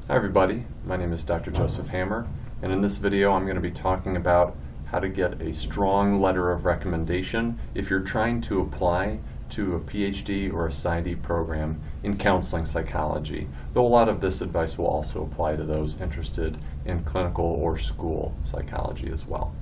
Hi everybody, my name is Dr. Joseph Hammer, and in this video I'm going to be talking about how to get a strong letter of recommendation if you're trying to apply to a PhD or a PsyD program in counseling psychology, though a lot of this advice will also apply to those interested in clinical or school psychology as well.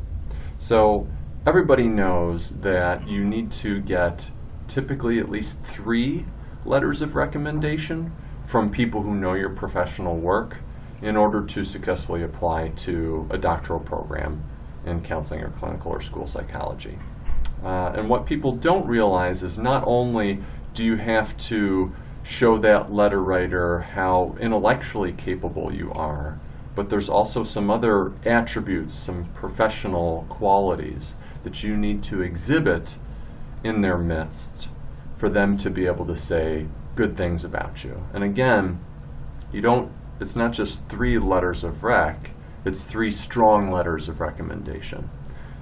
So everybody knows that you need to get typically at least 3 letters of recommendation from people who know your professional work in order to successfully apply to a doctoral program in counseling or clinical or school psychology. And what people don't realize is not only do you have to show that letter writer how intellectually capable you are, but there's also some other attributes, some professional qualities that you need to exhibit in their midst for them to be able to say good things about you. And again, it's not just 3 letters of rec, it's 3 strong letters of recommendation.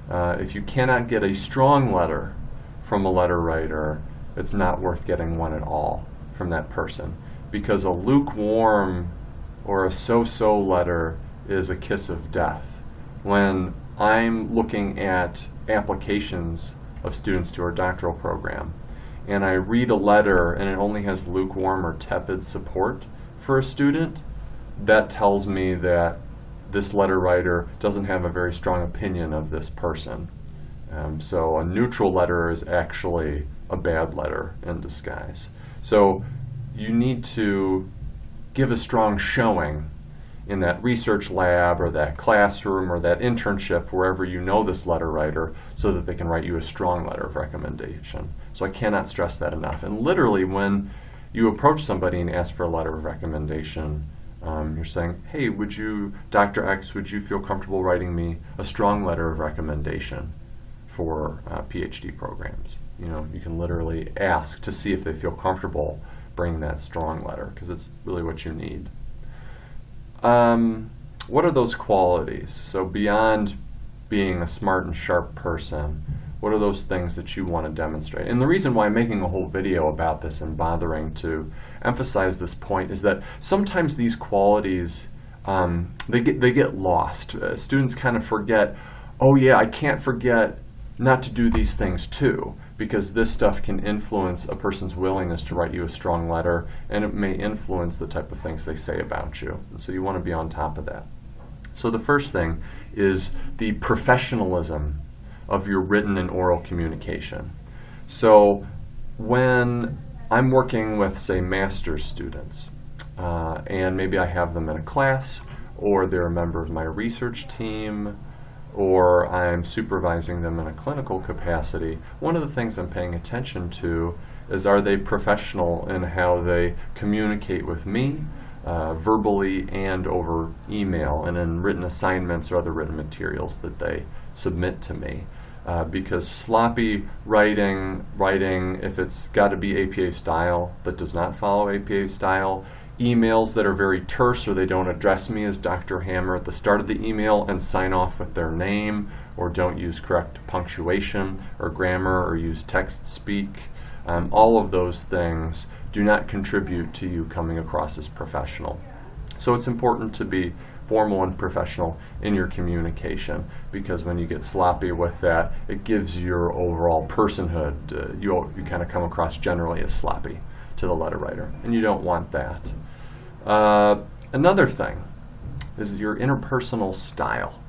If you cannot get a strong letter from a letter writer, it's not worth getting one at all from that person, because a lukewarm or a so-so letter is a kiss of death. When I'm looking at applications of students to our doctoral program, and I read a letter and it only has lukewarm or tepid support for a student, that tells me that this letter writer doesn't have a very strong opinion of this person. So a neutral letter is actually a bad letter in disguise. So you need to give a strong showing in that research lab or that classroom or that internship, wherever you know this letter writer, so that they can write you a strong letter of recommendation. So I cannot stress that enough. And literally, when you approach somebody and ask for a letter of recommendation, you're saying, hey, Dr. X, would you feel comfortable writing me a strong letter of recommendation for PhD programs? You know, you can literally ask to see if they feel comfortable bringing that strong letter, because it's really what you need. What are those qualities? So beyond being a smart and sharp person, what are those things that you want to demonstrate? And the reason why I'm making a whole video about this and bothering to emphasize this point is that sometimes these qualities, they get lost. Students kind of forget, oh yeah, I can't forget not to do these things too, because this stuff can influence a person's willingness to write you a strong letter, and it may influence the type of things they say about you. And so you want to be on top of that. So the first thing is the professionalism of your written and oral communication. So when I'm working with, say, master's students, and maybe I have them in a class, or they're a member of my research team, or I'm supervising them in a clinical capacity, one of the things I'm paying attention to is, are they professional in how they communicate with me, verbally and over email, and in written assignments or other written materials that they submit to me. Because sloppy writing, if it's got to be APA style that does not follow APA style, emails that are very terse, or they don't address me as Dr. Hammer at the start of the email and sign off with their name, or don't use correct punctuation or grammar, or use text speak, all of those things do not contribute to you coming across as professional. So it's important to be formal and professional in your communication, because when you get sloppy with that, it gives your overall personhood. You kind of come across generally as sloppy to the letter writer, and you don't want that. Another thing is your interpersonal style,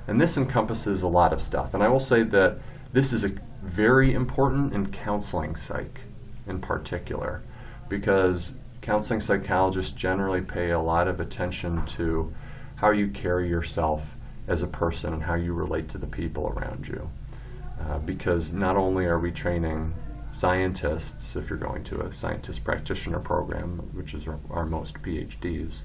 and this encompasses a lot of stuff, and I will say that this is very important in counseling psych in particular, because counseling psychologists generally pay a lot of attention to how you carry yourself as a person and how you relate to the people around you, because not only are we training scientists, if you're going to a scientist practitioner program, which is our most PhDs,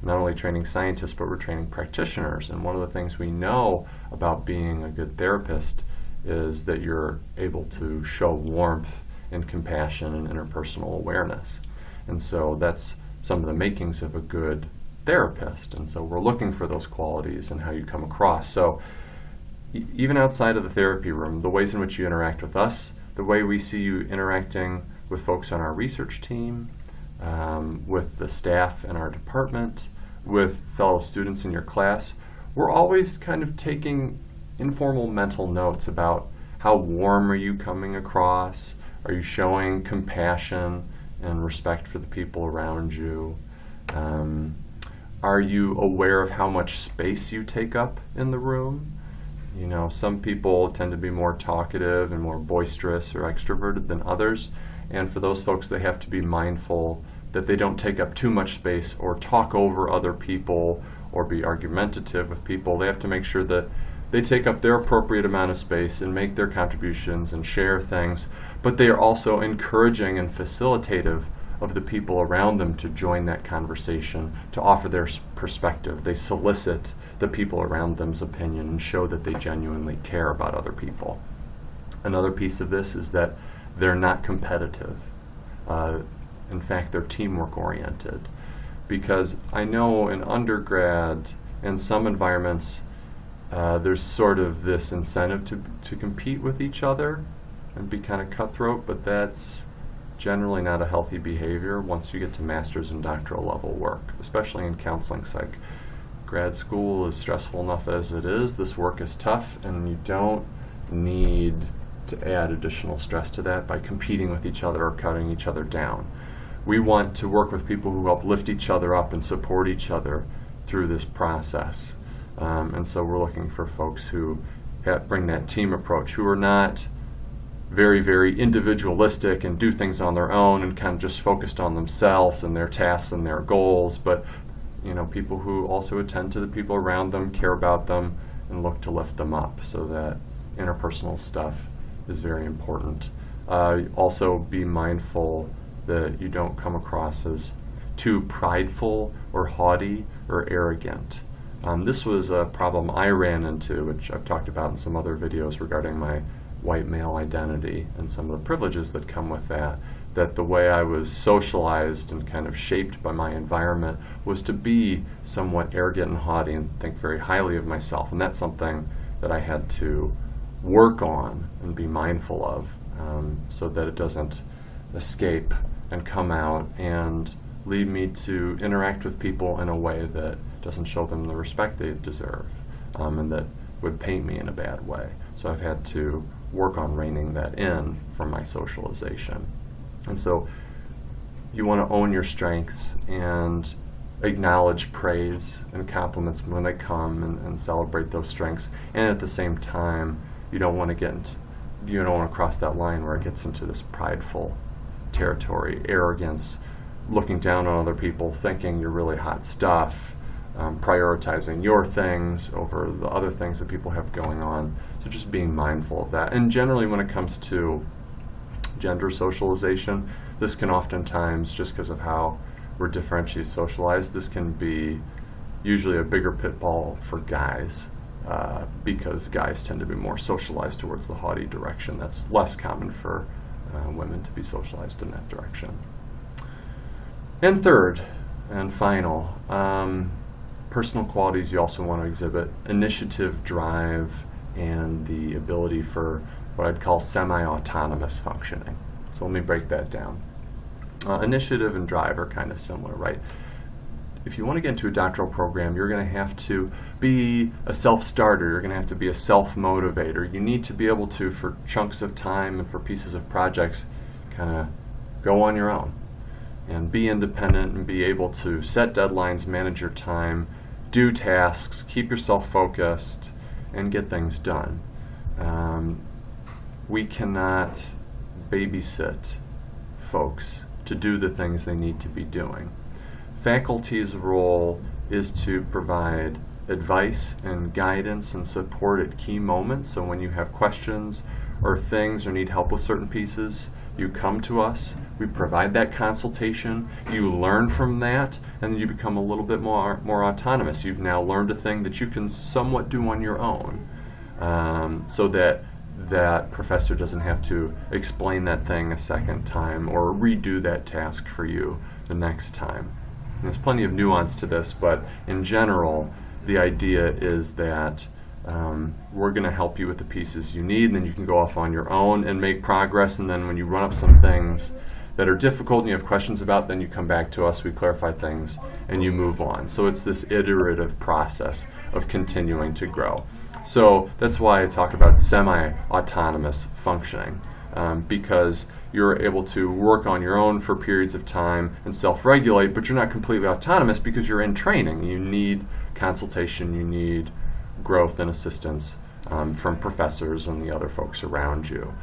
not only training scientists, but we're training practitioners. And one of the things we know about being a good therapist is that you're able to show warmth and compassion and interpersonal awareness. And so that's some of the makings of a good therapist. And so we're looking for those qualities and how you come across. So even outside of the therapy room, the ways in which you interact with us, the way we see you interacting with folks on our research team, with the staff in our department, with fellow students in your class, we're always kind of taking informal mental notes about how warm are you coming across, are you showing compassion and respect for the people around you, are you aware of how much space you take up in the room? You know, some people tend to be more talkative and more boisterous or extroverted than others, and for those folks they have to be mindful that they don't take up too much space or talk over other people or be argumentative with people. They have to make sure that they take up their appropriate amount of space and make their contributions and share things, but they are also encouraging and facilitative of the people around them to join that conversation, to offer their perspective. They solicit the people around them's opinion and show that they genuinely care about other people. Another piece of this is that they're not competitive. In fact, they're teamwork oriented. Because I know in undergrad, in some environments, there's sort of this incentive to compete with each other and be kind of cutthroat, but that's generally not a healthy behavior once you get to master's and doctoral level work, especially in counseling psych. Grad school is stressful enough as it is. This work is tough, and you don't need to add additional stress to that by competing with each other or cutting each other down. We want to work with people who help lift each other up and support each other through this process. And so we're looking for folks who bring that team approach, who are not very, very individualistic and do things on their own and kind of just focused on themselves and their tasks and their goals, but people who also attend to the people around them, care about them, and look to lift them up. So that interpersonal stuff is very important. Also be mindful that you don't come across as too prideful or haughty or arrogant. This was a problem I ran into, which I've talked about in some other videos regarding my white male identity and some of the privileges that come with that the way I was socialized and kind of shaped by my environment was to be somewhat arrogant and haughty and think very highly of myself. And that's something that I had to work on and be mindful of so that it doesn't escape and come out and lead me to interact with people in a way that doesn't show them the respect they deserve and that would paint me in a bad way. So I've had to work on reining that in from my socialization. And so you want to own your strengths and acknowledge praise and compliments when they come and celebrate those strengths. And at the same time, you don't want to cross that line where it gets into this prideful territory, arrogance, looking down on other people, thinking you're really hot stuff, prioritizing your things over the other things that people have going on. So just being mindful of that. And generally when it comes to gender socialization, this can oftentimes, just because of how we're differentially socialized, this can be usually a bigger pitfall for guys because guys tend to be more socialized towards the haughty direction. That's less common for women to be socialized in that direction. And third and final, personal qualities you also want to exhibit: initiative, drive, and the ability for what I'd call semi-autonomous functioning. So let me break that down. Initiative and drive are kind of similar, right? If you want to get into a doctoral program, you're going to have to be a self-starter. You're going to have to be a self-motivator. You need to be able to, for chunks of time and for pieces of projects, kind of go on your own and be independent and be able to set deadlines, manage your time, do tasks, keep yourself focused, and get things done. We cannot babysit folks to do the things they need to be doing. Faculty's role is to provide advice and guidance and support at key moments. So when you have questions or things or need help with certain pieces, you come to us, we provide that consultation, you learn from that, and then you become a little bit more autonomous. You've now learned a thing that you can somewhat do on your own, so that that professor doesn't have to explain that thing a second time or redo that task for you the next time. And there's plenty of nuance to this, but in general, the idea is that we're going to help you with the pieces you need, and then you can go off on your own and make progress, and then when you run up some things that are difficult and you have questions about, then you come back to us, we clarify things, and you move on. So it's this iterative process of continuing to grow. So that's why I talk about semi-autonomous functioning, because you're able to work on your own for periods of time and self-regulate, but you're not completely autonomous because you're in training. You need consultation, you need growth and assistance from professors and the other folks around you.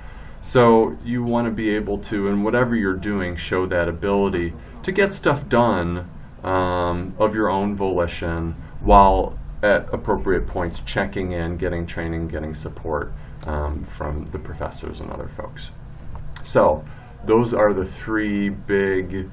So you want to be able to, in whatever you're doing, show that ability to get stuff done of your own volition, while at appropriate points checking in, getting training, getting support from the professors and other folks. So those are the three big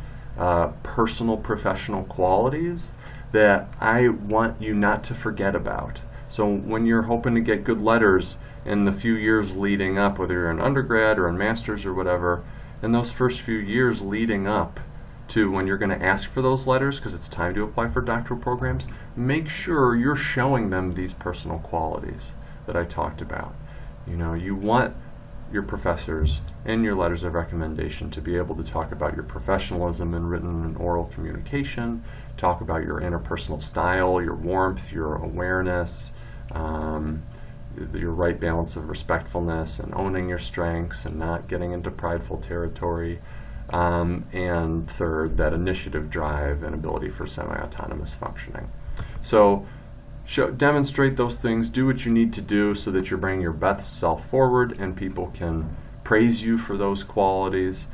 personal professional qualities that I want you not to forget about. So when you're hoping to get good letters in the few years leading up, whether you're an undergrad or a master's or whatever, in those first few years leading up to when you're going to ask for those letters, because it's time to apply for doctoral programs, make sure you're showing them these personal qualities that I talked about. You know, you want your professors in your letters of recommendation to be able to talk about your professionalism in written and oral communication, talk about your interpersonal style, your warmth, your awareness, your right balance of respectfulness and owning your strengths and not getting into prideful territory, and third, that initiative drive and ability for semi-autonomous functioning. So demonstrate those things, do what you need to do so that you're bringing your best self forward and people can praise you for those qualities,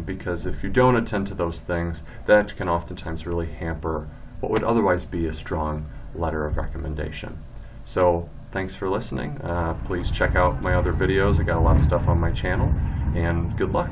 because if you don't attend to those things, that can oftentimes really hamper what would otherwise be a strong letter of recommendation. So thanks for listening. Please check out my other videos. I got a lot of stuff on my channel, and good luck.